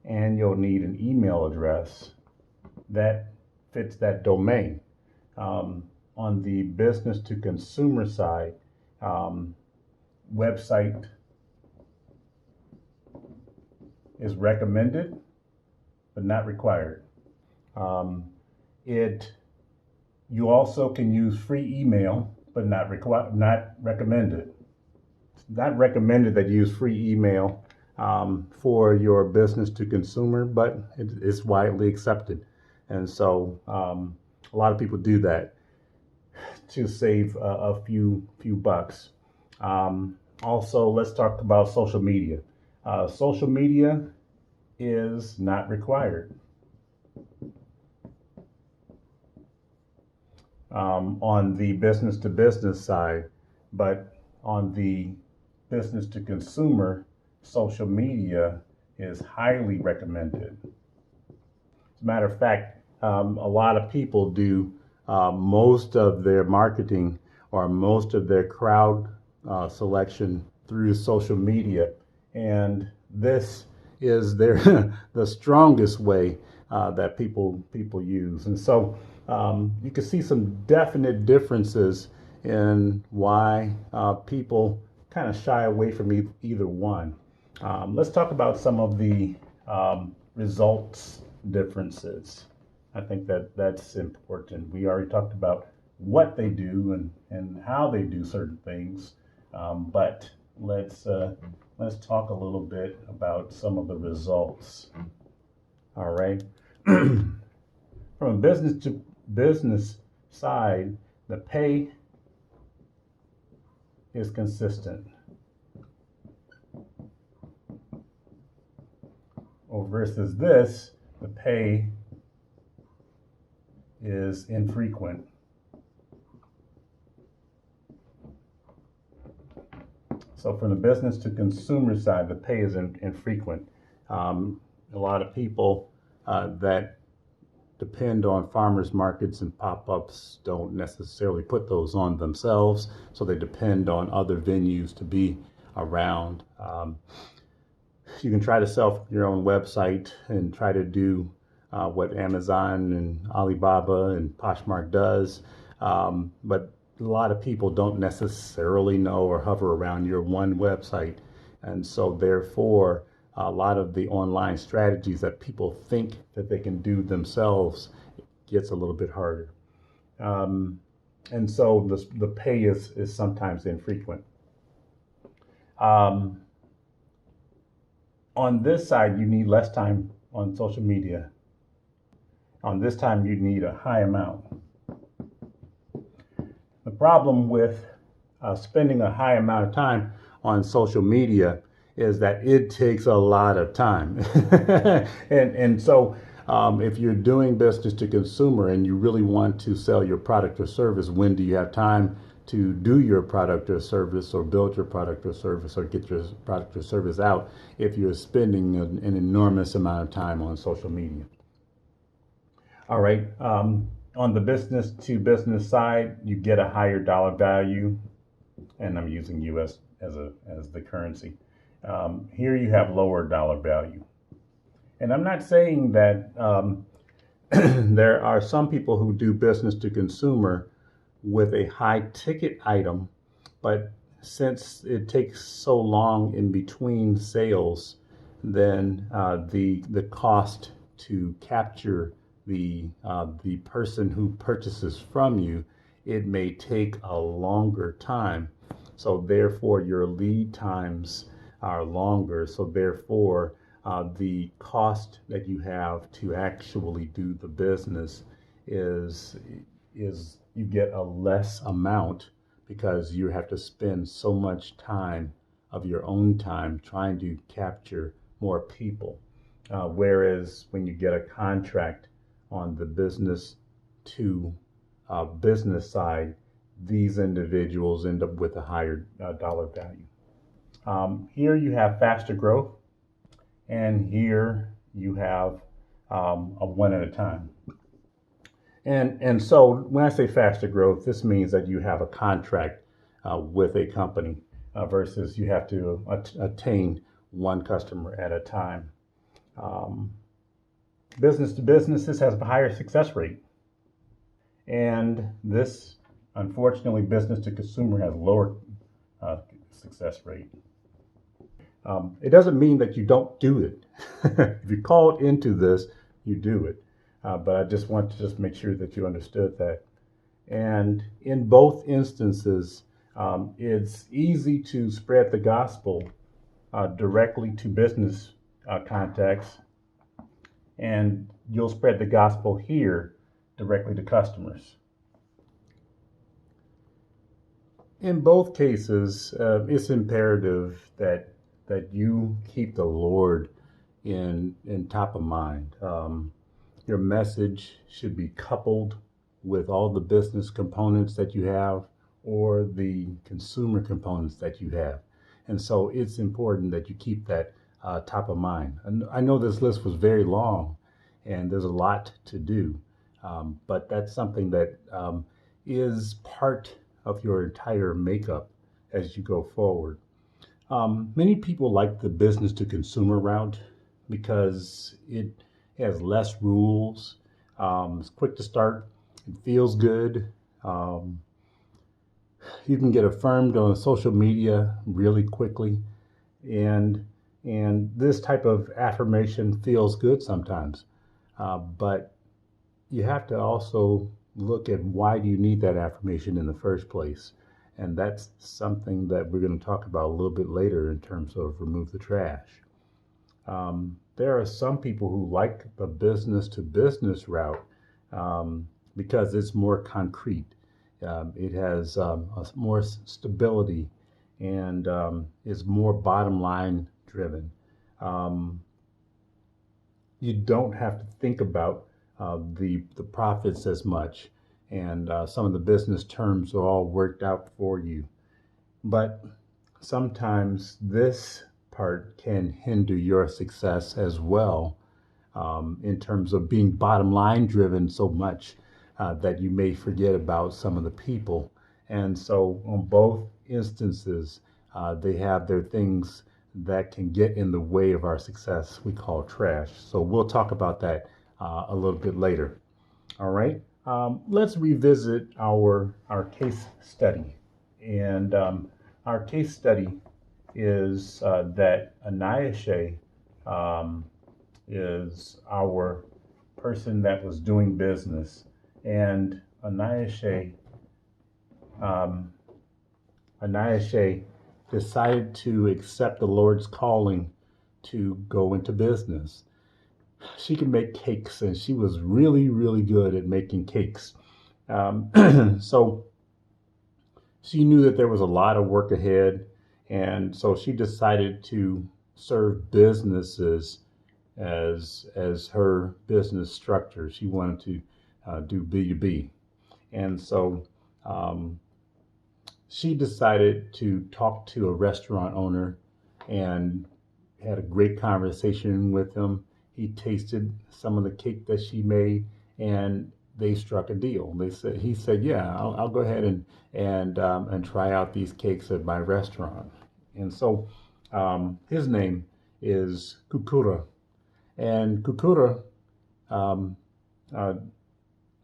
and you'll need an email address that fits that domain. On the business to consumer side, website is recommended, but not required. You also can use free email, but not recommended. It's not recommended that you use free email for your business to consumer, but it's widely accepted. And so a lot of people do that to save a few bucks. Also, let's talk about social media. Social media is not required. On the business to business side, but on the business to consumer, social media is highly recommended. As a matter of fact, a lot of people do most of their marketing or most of their crowd selection through social media, and this is their the strongest way that people use. And so you can see some definite differences in why people kind of shy away from either one. Let's talk about some of the results differences. I think that's important. We already talked about what they do and how they do certain things, but let's talk a little bit about some of the results. All right. From a business to business side, the pay is consistent. Or versus this, the pay is infrequent. So from the business to consumer side, the pay is infrequent. A lot of people that depend on farmers markets and pop-ups don't necessarily put those on themselves, so they depend on other venues to be around. You can try to sell your own website and try to do what Amazon and Alibaba and Poshmark does, but a lot of people don't necessarily know or hover around your one website, and so therefore a lot of the online strategies that people think that they can do themselves gets a little bit harder, and so the pay is sometimes infrequent. On this side, you need less time on social media. On this time, you need a high amount. The problem with spending a high amount of time on social media is that it takes a lot of time. and so if you're doing business to consumer and you really want to sell your product or service, when do you have time to do your product or service or build your product or service or get your product or service out if you're spending an enormous amount of time on social media? All right. On the business to business side, you get a higher dollar value, and I'm using US as the currency. Here you have lower dollar value. And I'm not saying that there are some people who do business to consumer with a high ticket item, but since it takes so long in between sales, then the cost to capture the person who purchases from you, it may take a longer time. So therefore your lead times are longer. So therefore the cost that you have to actually do the business is you get a less amount because you have to spend so much time of your own time trying to capture more people. Whereas when you get a contract on the business to business side, these individuals end up with a higher dollar value. Here you have faster growth, and here you have a one at a time. And so when I say faster growth, this means that you have a contract with a company versus you have to attain one customer at a time. Um, Business to businesses has a higher success rate. And this, unfortunately, business to consumer has lower success rate. It doesn't mean that you don't do it. If you're called into this, you do it. But I just want to just make sure that you understood that. And in both instances, it's easy to spread the gospel directly to business contacts, and you'll spread the gospel here directly to customers. In both cases, it's imperative that you keep the Lord in top of mind. Your message should be coupled with all the business components that you have or the consumer components that you have. And so it's important that you keep that top of mind. And I know this list was very long and there's a lot to do, but that's something that is part of your entire makeup as you go forward. Many people like the business to consumer route because it has less rules. It's quick to start. It feels good. Um, you can get affirmed on social media really quickly, and this type of affirmation feels good sometimes. But you have to also look at why do you need that affirmation in the first place. And that's something that we're going to talk about a little bit later in terms of remove the trash. There are some people who like the business to business route because it's more concrete. It has more stability and is more bottom line driven. Um, you don't have to think about the profits as much, and some of the business terms are all worked out for you. But sometimes this part can hinder your success as well, in terms of being bottom line driven so much that you may forget about some of the people. And so, on both instances, they have their things that can get in the way of our success we call trash. So, we'll talk about that a little bit later. All right. Let's revisit our case study. And our case study is that Anayashe um, is our person that was doing business. And um, Anayashe decided to accept the Lord's calling to go into business. She could make cakes, and she was really, really good at making cakes. So she knew that there was a lot of work ahead, and so she decided to serve businesses as her business structure. She wanted to do B2B, and so um, she decided to talk to a restaurant owner and had a great conversation with him. He tasted some of the cake that she made, and they struck a deal. He said, "Yeah, I'll go ahead and try out these cakes at my restaurant." And so his name is Kukura, and Kukura um, uh,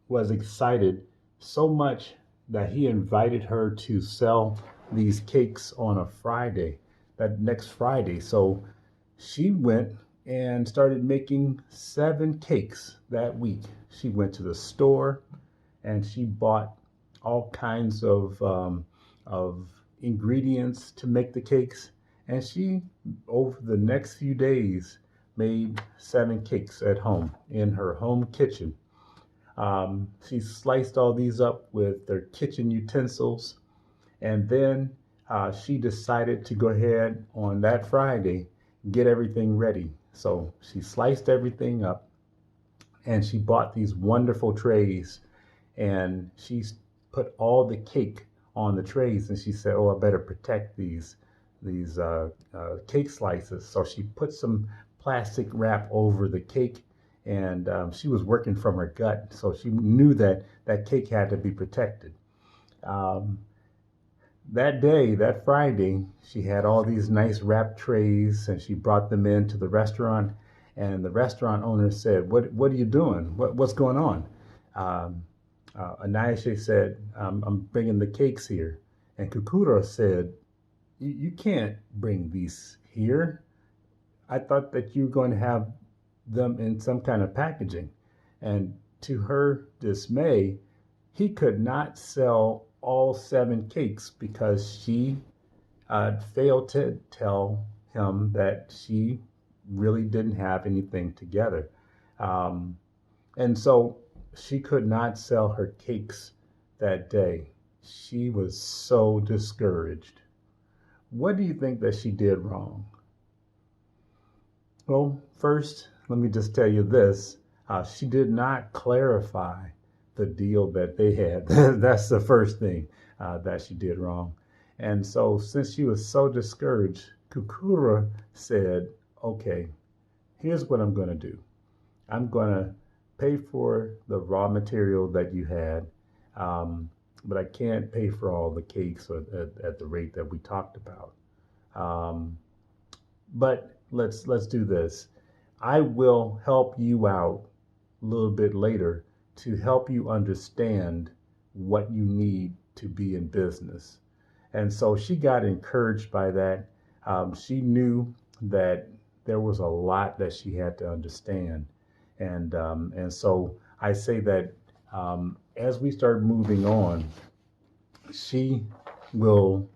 was excited so much that he invited her to sell these cakes on a Friday, that next Friday. So she went and started making 7 cakes that week. She went to the store and she bought all kinds of ingredients to make the cakes. And she, over the next few days, made 7 cakes at home in her home kitchen. She sliced all these up with their kitchen utensils, and then she decided to go ahead on that Friday, get everything ready. So she sliced everything up, and she bought these wonderful trays, and she put all the cake on the trays, and she said, "Oh, I better protect these cake slices." So she put some plastic wrap over the cake, and she was working from her gut, so she knew that that cake had to be protected. Um, that day, that Friday, she had all these nice wrap trays, and she brought them into the restaurant, And the restaurant owner said, what are you doing? What's going on? Um, Anayashe said, I'm bringing the cakes here. And Kukuro said, you can't bring these here. I thought that you were going to have them in some kind of packaging. And to her dismay, he could not sell all 7 cakes because she failed to tell him that she really didn't have anything together. Um, and so she could not sell her cakes that day. She was so discouraged. What do you think that she did wrong? Well, first, let me just tell you this. She did not clarify the deal that they had. That's the first thing that she did wrong. And so, since she was so discouraged, Kukura said, okay, here's what I'm going to do. I'm going to pay for the raw material that you had, but I can't pay for all the cakes at the rate that we talked about. Um, but let's do this. I will help you out a little bit later to help you understand what you need to be in business. And so she got encouraged by that. She knew that there was a lot that she had to understand, and so I say that as we start moving on, she will,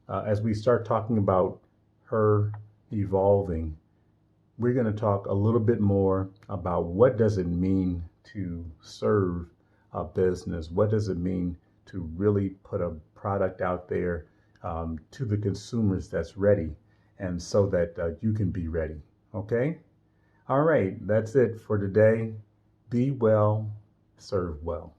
as we start talking about her evolving, we're going to talk a little bit more about what does it mean to serve a business. What does it mean to really put a product out there to the consumers that's ready, and so that you can be ready. Okay? All right, that's it for today. Be well, serve well.